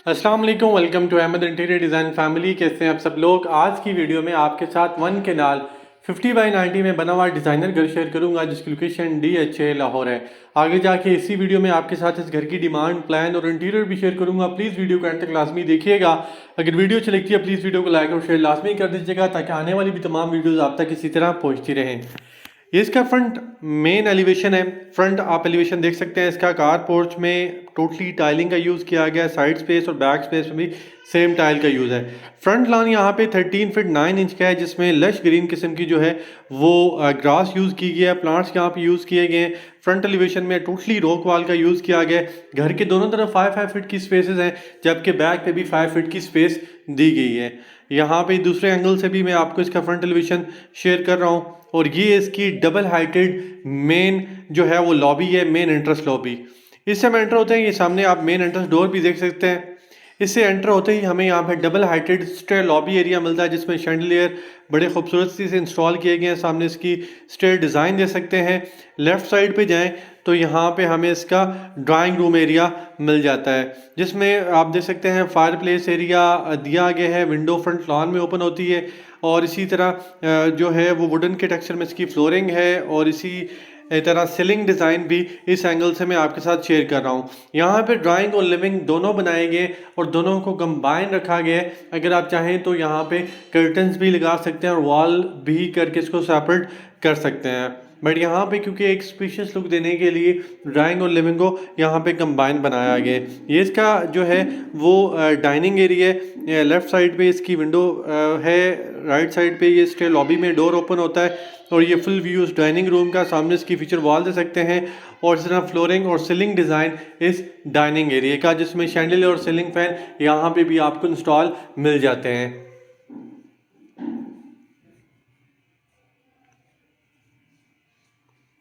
अस्सलाम वालेकुम, welcome to Ahmad interior design family. कैसे हैं आप सब लोग। आज की वीडियो में आपके साथ वन केनाल 50x90 में बना हुआ डिज़ाइनर घर शेयर करूंगा जिसकी लोकेशन DHA लाहौर है। आगे जाके इसी वीडियो में आपके साथ इस घर की डिमांड, प्लान और इंटीरियर भी शेयर करूंगा। प्लीज़ वीडियो को एंड तक लाजमी देखिएगा। अगर वीडियो अच्छी लगती है प्लीज़ वीडियो को लाइक और शेयर लाजमी कर दीजिएगा ताकि आने वाली भी तमाम वीडियोज़ आप तक इसी तरह पहुँचती रहें। ये इसका फ्रंट मेन एलिवेशन है। फ्रंट आप एलिवेशन देख सकते हैं। इसका कार पोर्च में टोटली टाइलिंग का यूज़ किया गया है। साइड स्पेस और बैक स्पेस में भी सेम टाइल का यूज़ है। फ्रंट लॉन यहाँ पे 13 फीट 9 इंच का है जिसमें लश ग्रीन किस्म की जो है वो ग्रास यूज़ की गई है। प्लांट्स यहाँ पे यूज़ किए गए हैं। फ्रंट एलिवेशन में टोटली रॉक वॉल का यूज़ किया गया है। घर के दोनों तरफ 5-5 फीट की स्पेसेस हैं जबकि बैक पे भी 5 फीट की स्पेस दी गई है। यहाँ पे दूसरे एंगल से भी मैं आपको इसका फ्रंट एलिवेशन शेयर कर रहा हूँ। और ये इसकी डबल हाइटेड मेन जो है वो लॉबी है, मेन एंट्रेंस लॉबी। इससे हम एंटर होते हैं, ये सामने आप मेन एंट्रेंस डोर भी देख सकते हैं। इससे एंटर होते ही हमें यहाँ पे double heighted stair lobby area मिलता है जिसमें शैंडलियर बड़े खूबसूरत से इंस्टॉल किए गए हैं। सामने इसकी स्टेयर डिज़ाइन दे सकते हैं। लेफ़्ट साइड पे जाएं तो यहाँ पे हमें इसका ड्राइंग रूम एरिया मिल जाता है जिसमें आप देख सकते हैं फायर प्लेस एरिया दिया गया है। विंडो फ्रंट लॉन में ओपन होती है और इसी तरह जो है वो वुडन के टेक्सचर में इसकी फ्लोरिंग है और इसी तरह सीलिंग डिज़ाइन भी इस एंगल से मैं आपके साथ शेयर कर रहा हूँ। यहाँ पे ड्राइंग और लिविंग दोनों बनाए गए और दोनों को कंबाइन रखा गया है। अगर आप चाहें तो यहाँ पे कर्टन्स भी लगा सकते हैं और वॉल भी करके इसको सेपरेट कर सकते हैं। बट यहाँ पे क्योंकि एक स्पेशियस लुक देने के लिए ड्राइंग और लिविंग को यहाँ पे कंबाइन बनाया गया है। ये इसका जो है वो डाइनिंग एरिया है। लेफ़्ट साइड पे इसकी विंडो है। राइट साइड पे ये स्टे लॉबी में डोर ओपन होता है और ये फुल व्यू उस डाइनिंग रूम का। सामने इसकी फीचर वॉल दे सकते हैं और इस तरह फ्लोरिंग और सीलिंग डिज़ाइन इस डाइनिंग एरिया का जिसमें शैंडलियर और सीलिंग फैन यहाँ पे भी आपको इंस्टॉल मिल जाते हैं।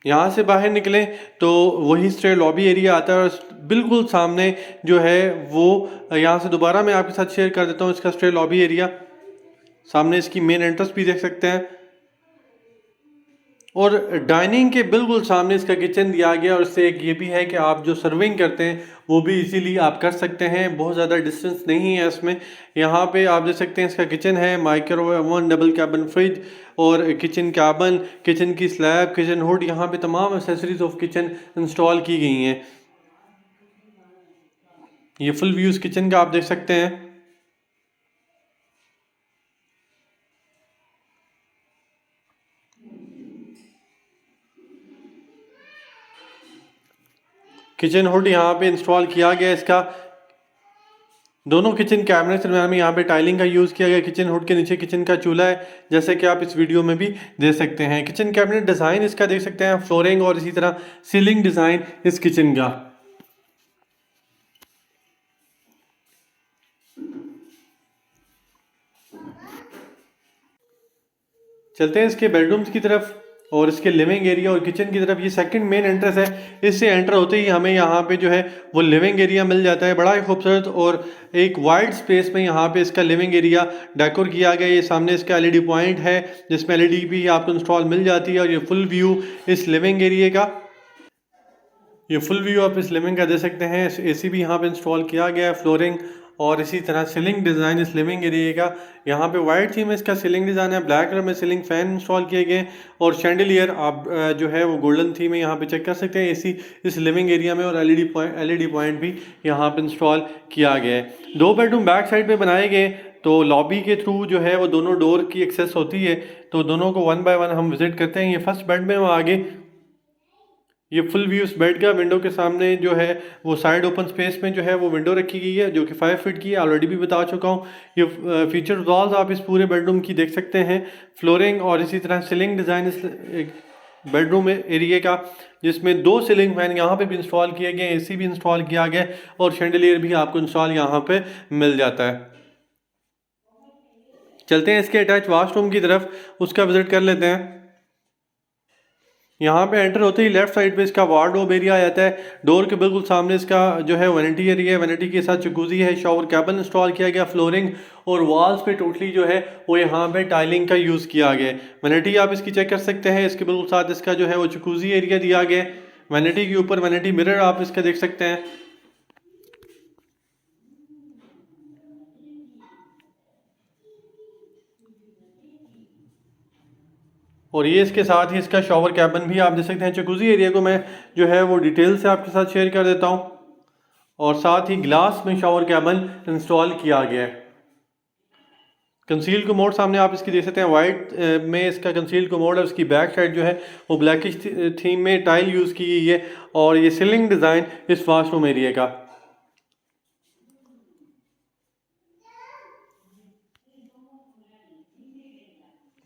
यहाँ से बाहर निकलें तो वही स्टेयर लॉबी एरिया आता है और बिल्कुल सामने जो है वो यहाँ से दोबारा मैं आपके साथ शेयर कर देता हूँ इसका स्टेयर लॉबी एरिया। सामने इसकी मेन एंट्रेंस भी देख सकते हैं और डाइनिंग के बिल्कुल सामने इसका किचन दिया गया और इससे एक ये भी है कि आप जो सर्विंग करते हैं वो भी इजीली आप कर सकते हैं। बहुत ज़्यादा डिस्टेंस नहीं है इसमें। यहाँ पे आप देख सकते हैं इसका किचन है, microwave oven, double cabin fridge और किचन कैबिन, किचन की स्लैब, किचन हुड, यहाँ पे तमाम एक्सेसरीज ऑफ किचन इंस्टॉल की गई हैं। ये फुल व्यूज़ किचन का आप देख सकते हैं। किचन हुड यहाँ पे इंस्टॉल किया गया इसका। दोनों किचन कैबिनेट के दरमियान में यहाँ पे टाइलिंग का यूज़ किया गया। किचन हुड के नीचे किचन का चूल्हा है जैसे कि आप इस वीडियो में भी देख सकते हैं। किचन कैबिनेट डिज़ाइन इसका देख सकते हैं, फ्लोरिंग और इसी तरह सीलिंग डिज़ाइन इस किचन का। चलते हैं इसके बेडरूम्स की तरफ और इसके लिविंग एरिया और किचन की तरफ। ये सेकंड मेन एंट्रेंस है। इससे एंटर होते ही हमें यहाँ पे जो है वो लिविंग एरिया मिल जाता है, बड़ा ही खूबसूरत और एक वाइड स्पेस में यहाँ पे इसका लिविंग एरिया डेकोर किया गया है। ये सामने इसका एलईडी पॉइंट है जिसमें एलईडी भी आपको इंस्टॉल मिल जाती है और ये फुल व्यू इस लिविंग एरिया का। ये फुल व्यू आप इस लिविंग का दे सकते हैं। एसी भी यहाँ पे इंस्टॉल किया गया है, फ्लोरिंग और इसी तरह सीलिंग डिज़ाइन इस लिविंग एरिया का। यहाँ पे वाइट थीम में इसका सीलिंग डिज़ाइन है, ब्लैक कलर में सीलिंग फैन इंस्टॉल किए गए हैं और शैंडलियर आप जो है वो गोल्डन थीम में यहाँ पे चेक कर सकते हैं। एसी इस लिविंग एरिया में और एलईडी पॉइंट भी यहाँ पे इंस्टॉल किया गया है। 2 बेडरूम बैक साइड पे बनाए गए तो लॉबी के थ्रू जो है वो दोनों डोर की एक्सेस होती है। तो दोनों को 1 बाय 1 हम विजिट करते हैं। ये फर्स्ट बेड में हम आगे, ये फुल व्यू इस बेड का। विंडो के सामने जो है वो साइड ओपन स्पेस में जो है वो विंडो रखी गई है जो कि 5 फीट की है, ऑलरेडी भी बता चुका हूँ। ये फीचर वॉल्स आप इस पूरे बेडरूम की देख सकते हैं, फ्लोरिंग और इसी तरह सीलिंग डिज़ाइन इस बेडरूम एरिया का जिसमें 2 सीलिंग फैन यहाँ पे भी इंस्टॉल किए गए, एसी भी इंस्टॉल किया गया और शैंडलियर भी आपको इंस्टॉल यहाँ पे मिल जाता है। चलते हैं इसके अटैच वाशरूम की तरफ, उसका विजिट कर लेते हैं। यहाँ पे एंटर होते ही लेफ्ट साइड पे इसका वार्डरोब एरिया आ जाता है। डोर के बिल्कुल सामने इसका जो है वैनिटी एरिया है, वैनिटी के साथ जकूज़ी है, शावर कैबिन इंस्टॉल किया गया, फ्लोरिंग और वॉल्स पे टोटली जो है वो यहाँ पे टाइलिंग का यूज़ किया गया है। वैनिटी आप इसकी चेक कर सकते हैं, इसके बिल्कुल साथ इसका जो है वो जकूज़ी एरिया दिया गया है। वैनिटी के ऊपर वैनिटी मिरर आप इसका देख सकते हैं। और ये इसके साथ ही इसका शॉवर कैबिन भी आप देख सकते हैं। जकूज़ी एरिया को मैं जो है वो डिटेल से आपके साथ शेयर कर देता हूँ। और साथ ही ग्लास में शॉवर कैबिन इंस्टॉल किया गया है। कंसील कमोड सामने आप इसकी देख सकते हैं, वाइट में इसका कंसील कमोड है। उसकी बैक साइड जो है वो ब्लैकिश थीम में टाइल यूज़ की गई है। और ये सीलिंग डिज़ाइन इस वाशरूम एरिया का।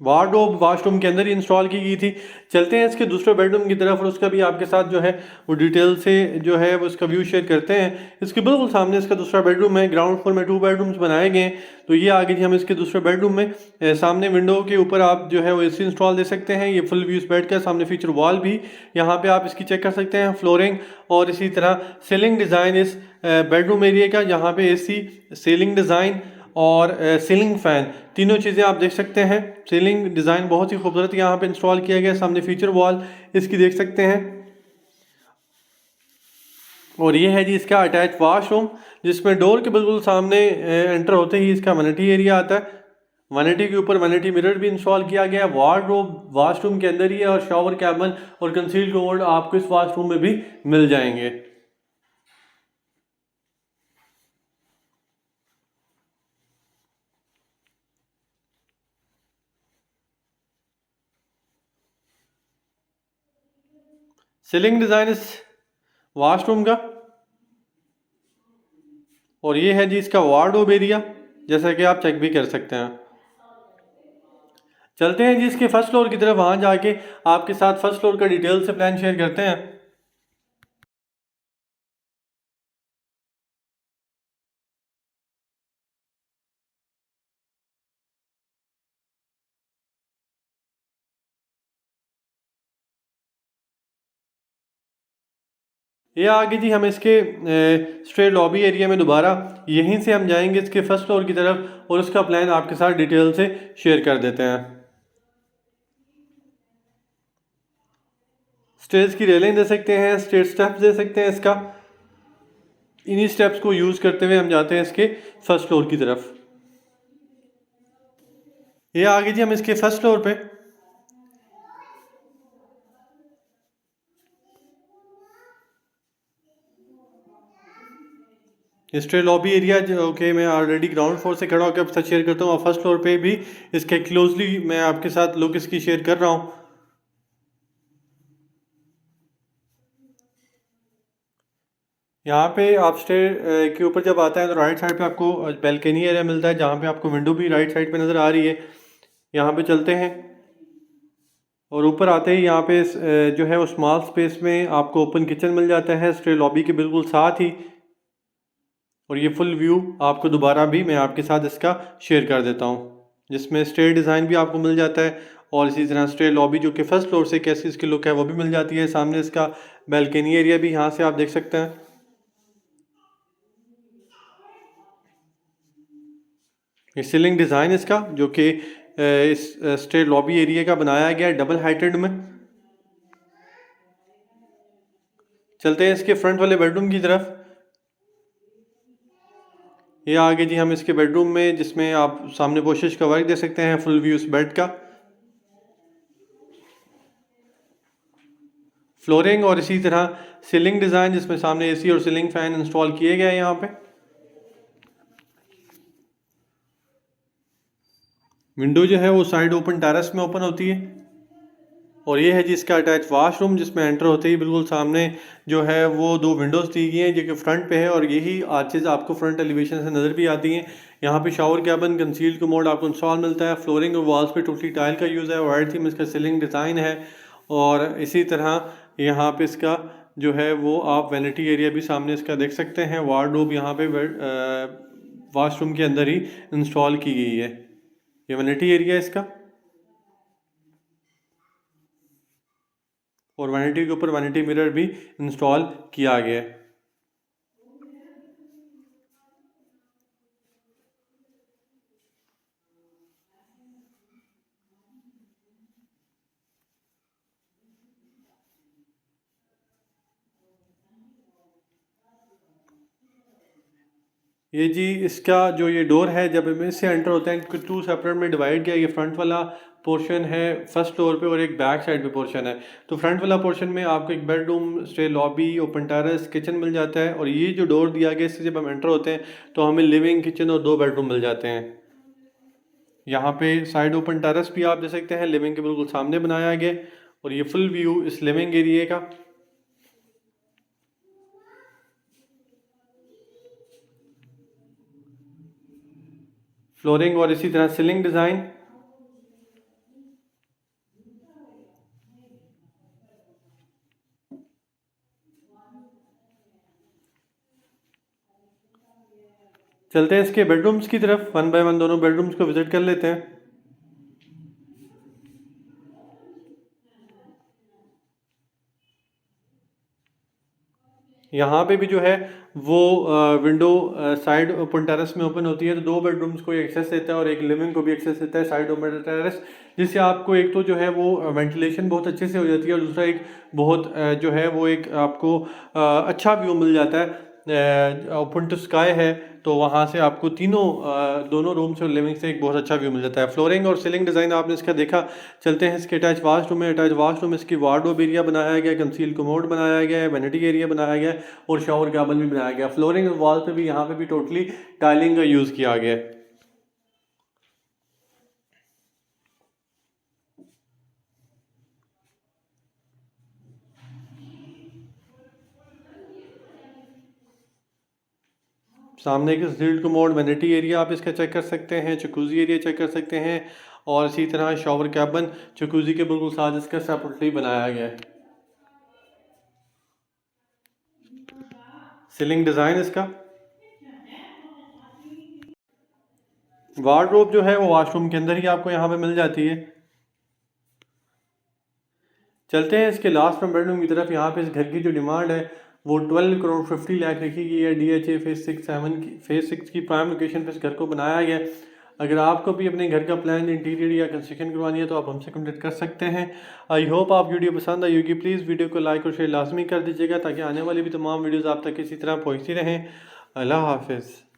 वार्डरोब वाशरूम के अंदर ही इंस्टॉल की गई थी। चलते हैं इसके दूसरे बेडरूम की तरफ और उसका भी आपके साथ जो है वो डिटेल से जो है वो उसका व्यू शेयर करते हैं। इसके बिल्कुल सामने इसका दूसरा बेडरूम है। ग्राउंड फ्लोर में 2 बेडरूम्स बनाए गए हैं। तो ये आगे जी हम इसके दूसरे बेडरूम में सामने विंडो के ऊपर आप जो है वो एसी इंस्टॉल दे सकते हैं। ये फुल व्यू इस बेड का। सामने फीचर वॉल भी यहाँ पे आप इसकी चेक कर सकते हैं, फ्लोरिंग और इसी तरह सीलिंग डिज़ाइन इस बेडरूम एरिया का। यहाँ पे एसी, सीलिंग डिज़ाइन और सीलिंग फैन तीनों चीज़ें आप देख सकते हैं। सीलिंग डिज़ाइन बहुत ही खूबसूरत यहाँ पे इंस्टॉल किया गया है। सामने फीचर वॉल इसकी देख सकते हैं। और ये है जी इसका अटैच वाशरूम, जिसमें डोर के बिल्कुल सामने एंटर होते ही इसका वैनिटी एरिया आता है। वैनिटी के ऊपर वैनिटी मिरर भी इंस्टॉल किया गया है। वार्डरोब वाशरूम के अंदर ही है और शॉवर कैबिन और कंसील कमोड आपको इस वाशरूम में भी मिल जाएंगे। सीलिंग डिज़ाइन इस वाशरूम का। और ये है जी इसका वार्डरोब एरिया, जैसा कि आप चेक भी कर सकते हैं। चलते हैं जी इसके फर्स्ट फ्लोर की तरफ। वहां जाके आपके साथ फर्स्ट फ्लोर का डिटेल से प्लान शेयर करते हैं। ये आगे जी हम इसके स्ट्रेट लॉबी एरिया में दोबारा यहीं से हम जाएंगे इसके फर्स्ट फ्लोर की तरफ और उसका प्लान आपके साथ डिटेल से शेयर कर देते हैं। स्टेज की रेलिंग दे सकते हैं, स्टेट स्टेप्स दे सकते हैं इसका। इन्हीं स्टेप्स को यूज़ करते हुए हम जाते हैं इसके फर्स्ट फ्लोर की तरफ। ये आगे जी हम इसके फर्स्ट फ्लोर पे स्ट्रेट लॉबी एरिया जो कि मैं ऑलरेडी ग्राउंड फ्लोर से खड़ा होकर आपके साथ शेयर करता हूँ, और फर्स्ट फ्लोर पे भी इसके क्लोजली मैं आपके साथ लुक इसकी शेयर कर रहा हूँ। यहाँ पे आप स्टेयर के ऊपर जब आता है तो राइट साइड पे आपको बैल्कनी एरिया मिलता है, जहाँ पे आपको विंडो भी राइट साइड पे नज़र आ रही है। यहाँ पे चलते हैं और ऊपर आते ही यहाँ पे जो है वो स्मॉल स्पेस में आपको ओपन किचन मिल जाता है स्टेयर लॉबी के बिल्कुल साथ ही। और ये फुल व्यू आपको दोबारा भी मैं आपके साथ इसका शेयर कर देता हूँ, जिसमें स्टेयर डिज़ाइन भी आपको मिल जाता है और इसी तरह स्टेयर लॉबी जो कि फर्स्ट फ्लोर से कैसी इसकी लुक है वो भी मिल जाती है। सामने इसका बैल्कनी एरिया भी यहाँ से आप देख सकते हैं। ये सीलिंग डिज़ाइन इसका जो कि इस स्टेयर लॉबी एरिया का बनाया गया है डबल हाइटेड में। चलते हैं इसके फ्रंट वाले बेडरूम की तरफ। ये आगे जी हम इसके बेडरूम में, जिसमें आप सामने पोशिश का वर्क दे सकते हैं, फुल व्यू इस बेड का। फ्लोरिंग और इसी तरह सीलिंग डिज़ाइन, जिसमें सामने एसी और सीलिंग फैन इंस्टॉल किए गए हैं यहाँ पे। विंडो जो है वो साइड ओपन टेरेस में ओपन होती है। और ये है जी इसका अटैच वाशरूम, जिसमें एंटर होते ही बिल्कुल सामने जो है वो 2 विंडोज़ दी गई हैं जो कि फ्रंट पे है, और यही आर्चेज आपको फ्रंट एलिवेशन से नज़र भी आती हैं। यहाँ पे शावर कैबिन कंसील कमोड आपको इंस्टॉल मिलता है। फ्लोरिंग और वॉल्स पे टोटली टाइल का यूज़ है। वाइट थीम इसका सीलिंग डिज़ाइन है। और इसी तरह यहाँ पे इसका जो है वो आप वैनिटी एरिया भी सामने इसका देख सकते हैं। वार्डरोब यहाँ पे वाशरूम के अंदर ही इंस्टॉल की गई है। ये वैनिटी एरिया इसका। और वैनिटी के ऊपर वैनिटी मिरर भी इंस्टॉल किया गया है। ये जी इसका जो ये डोर है, जब हम इससे एंटर होते हैं, टू सेपरेट में डिवाइड किया। ये फ्रंट वाला पोर्शन है फर्स्ट फ्लोर पे और एक बैक साइड पे पोर्शन है। तो फ्रंट वाला पोर्शन में आपको एक bedroom, stay, lobby, open terrace, kitchen मिल जाता है। और ये जो डोर दिया गया इससे जब हम एंटर होते हैं तो हमें लिविंग, किचन और 2 बेडरूम मिल जाते हैं। यहाँ पे साइड ओपन टेरेस भी आप देख सकते हैं, लिविंग के बिल्कुल सामने बनाया गया। और ये फुल व्यू इस लिविंग एरिया का। फ्लोरिंग और इसी तरह सीलिंग डिज़ाइन। चलते हैं इसके बेडरूम्स की तरफ, वन बाय वन दोनों बेडरूम्स को विजिट कर लेते हैं। यहाँ पे भी जो है वो विंडो साइड ओपन टेरेस में ओपन होती है, तो 2 बेडरूम्स को एक्सेस देता है और एक लिविंग को भी एक्सेस देता है साइड ओपन टेरेस, जिससे आपको एक तो जो है वो वेंटिलेशन बहुत अच्छे से हो जाती है और दूसरा एक बहुत जो है वो एक आपको अच्छा व्यू मिल जाता है। ओपन टू स्काई है तो वहाँ से आपको दोनों रूम से और लिविंग से एक बहुत अच्छा व्यू मिल जाता है। फ्लोरिंग और सीलिंग डिज़ाइन आपने इसका देखा। चलते हैं इसके अटैच वाशरूम में। अटैच वाशरूम इसकी वार्डरोब एरिया बनाया गया, कंसील कमोड बनाया गया है, वैनिटी एरिया बनाया गया है और शावर कैबिन भी बनाया गया। फ्लोरिंग वॉल पे भी यहाँ पे भी टोटली टाइलिंग का यूज़ किया गया है। सामने एक सील्ड कमोड, वैनिटी एरिया आप इसका चेक कर सकते हैं, जकूज़ी एरिया चेक कर सकते हैं और इसी तरह शावर कैबिन जकूज़ी के बिल्कुल साथ इसका सेपरेटली बनाया गया है। सीलिंग डिज़ाइन इसका। वार्डरोब जो है वो वॉशरूम के अंदर ही आपको यहाँ पे मिल जाती है। चलते हैं इसके लास्ट में बेडरूम की तरफ। यहाँ पे इस घर की जो डिमांड है वो 12 करोड़ 50 लाख रखी गई है। DHA फेज 6 की प्राइम लोकेशन पे इस घर को बनाया गया। अगर आपको भी अपने घर का प्लान, इंटीरियर या कंस्ट्रक्शन करवानी है तो आप हमसे कॉन्टेक्ट कर सकते हैं। आई होप आप वीडियो पसंद आई होगी। प्लीज़ वीडियो को लाइक और शेयर लाजमी कर दीजिएगा ताकि आने वाली भी तमाम वीडियोज़ आप तक इसी तरह पहुँचती रहें। अल्लाह हाफिज़।